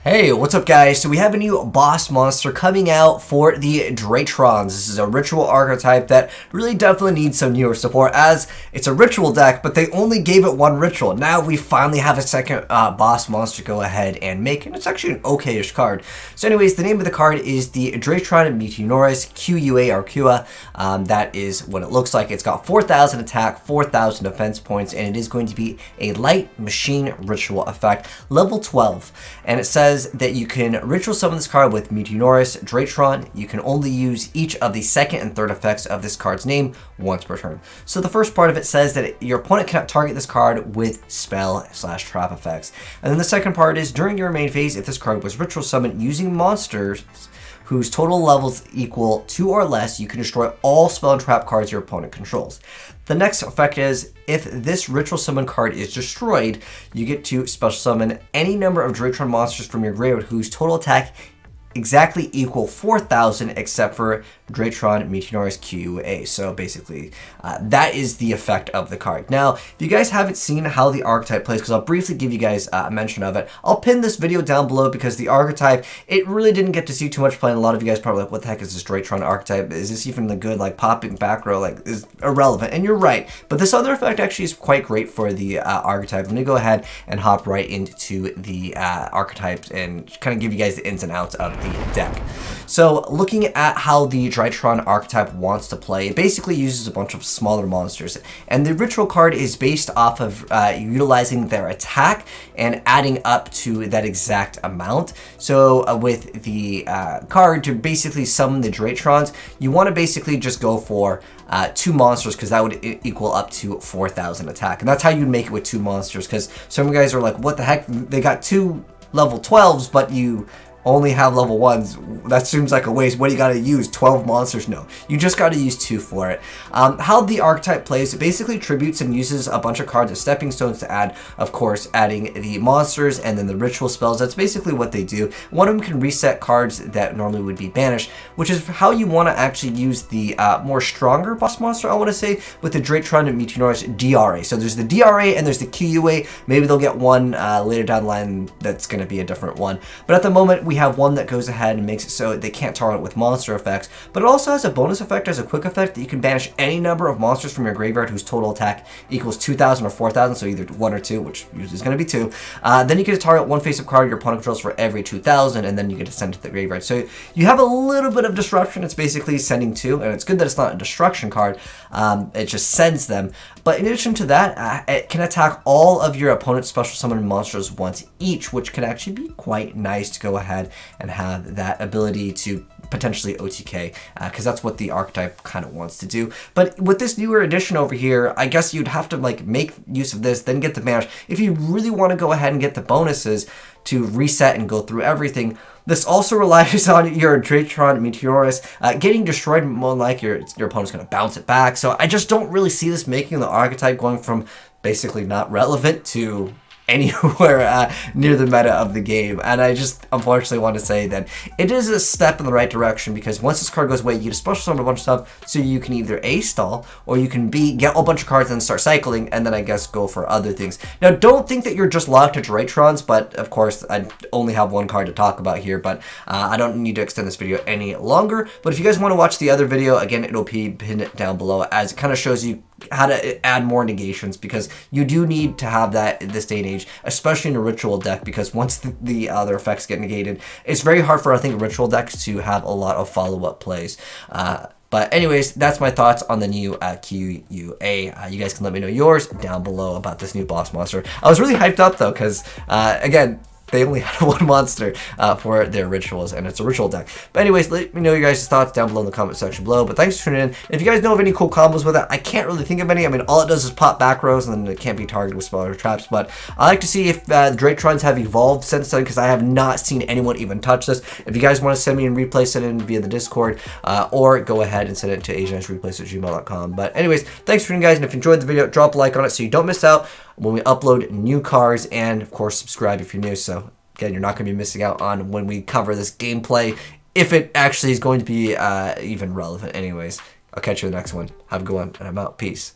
Hey, what's up guys? So we have a new boss monster coming out for the Draitrons. This is a ritual archetype that really definitely needs some newer support, as it's a ritual deck, but they only gave it one ritual. Now we finally have a second boss monster go ahead and make, and it's actually an okay-ish card. So anyways, the name of the card is the Draitron Meteornis, QUA or QUA. That is what it looks like. It's got 4,000 attack, 4,000 defense points, and it is going to be a light machine ritual effect, level 12. And it says that you can ritual summon this card with Meteornis, Draitron. You can only use each of the second and third effects of this card's name once per turn. So the first part of it says that your opponent cannot target this card with spell/trap effects. And then the second part is during your main phase, if this card was ritual summoned using monsters whose total levels equal 2 or less, you can destroy all spell and trap cards your opponent controls. The next effect is, if this ritual summon card is destroyed, you get to special summon any number of Draitron monsters from your graveyard whose total attack exactly equal 4,000 except for Draitron Meteornis QUA. So basically, that is the effect of the card. Now, if you guys haven't seen how the archetype plays, because I'll briefly give you guys a mention of it, I'll pin this video down below because the archetype, it really didn't get to see too much play, and a lot of you guys probably like, what the heck is this Draitron archetype? Is this even the good, like, popping back row, like, is irrelevant? And you're right, but this other effect actually is quite great for the archetype. Let me go ahead and hop right into the archetypes and kind of give you guys the ins and outs of the deck. So looking at how the Draitron archetype wants to play, it basically uses a bunch of smaller monsters, and the ritual card is based off of utilizing their attack and adding up to that exact amount. So with the card to basically summon the Draitrons, you want to basically just go for 2 monsters, because that would equal up to 4,000 attack, and that's how you make it with 2 monsters, because some guys are like, what the heck, they got 2 level 12s but you only have level 1s. That seems like a waste. What do you got to use? 12 monsters? No, you just got to use 2 for it. How the archetype plays, it basically tributes and uses a bunch of cards as stepping stones to add, of course, adding the monsters and then the ritual spells. That's basically what they do. One of them can reset cards that normally would be banished, which is how you want to actually use the more stronger boss monster, I want to say, with the Draitron and Meteornis DRA. So there's the DRA and there's the QUA. Maybe they'll get one later down the line that's going to be a different one. But at the moment, we have one that goes ahead and makes it so they can't target with monster effects, but it also has a bonus effect as a quick effect that you can banish any number of monsters from your graveyard whose total attack equals 2,000 or 4,000, so either 1 or 2, which usually is going to be 2. Then you get to target one face-up card your opponent controls for every 2,000, and then you get to send it to the graveyard. So you have a little bit of disruption. It's basically sending 2, and it's good that it's not a destruction card. It just sends them. But in addition to that, it can attack all of your opponent's special summon monsters once each, which can actually be quite nice to go ahead and have that ability to potentially OTK, because that's what the archetype kind of wants to do. But with this newer addition over here, I guess you'd have to like make use of this, then get the banish. If you really want to go ahead and get the bonuses to reset and go through everything, this also relies on your Draitron Meteornis getting destroyed, more like your opponent's going to bounce it back. So I just don't really see this making the archetype going from basically not relevant to anywhere near the meta of the game. And I just unfortunately want to say that it is a step in the right direction, because once this card goes away, you get a special summon a bunch of stuff, so you can either A, stall, or you can B, get a bunch of cards and start cycling, and then I guess go for other things. Now, don't think that you're just locked to Draitrons, but of course I only have one card to talk about here, but I don't need to extend this video any longer. But if you guys want to watch the other video, again, it'll be pinned down below, as it kind of shows you how to add more negations, because you do need to have that in this day and age, especially in a ritual deck, because once the other effects get negated, it's very hard for, I think, ritual decks to have a lot of follow-up plays. But anyways, that's my thoughts on the new QUA. You guys can let me know yours down below about this new boss monster. I was really hyped up though, because again, they only had 1 monster for their rituals, and it's a ritual deck. But anyways, let me know your guys' thoughts down below in the comment section below. But thanks for tuning in. If you guys know of any cool combos with it, I can't really think of any. I mean, all it does is pop back rows, and then it can't be targeted with spell or traps. But I like to see if the Draitrons have evolved since then, because I have not seen anyone even touch this. If you guys want to send me in replay, send it in via the Discord, or go ahead and send it to AzneyesReplays@gmail.com. But anyways, thanks for tuning in, guys, and if you enjoyed the video, drop a like on it so you don't miss out when we upload new cards, and of course subscribe if you're new, so again, you're not going to be missing out on when we cover this gameplay, if it actually is going to be even relevant. Anyways, I'll catch you in the next one. Have a good one, and I'm out. Peace.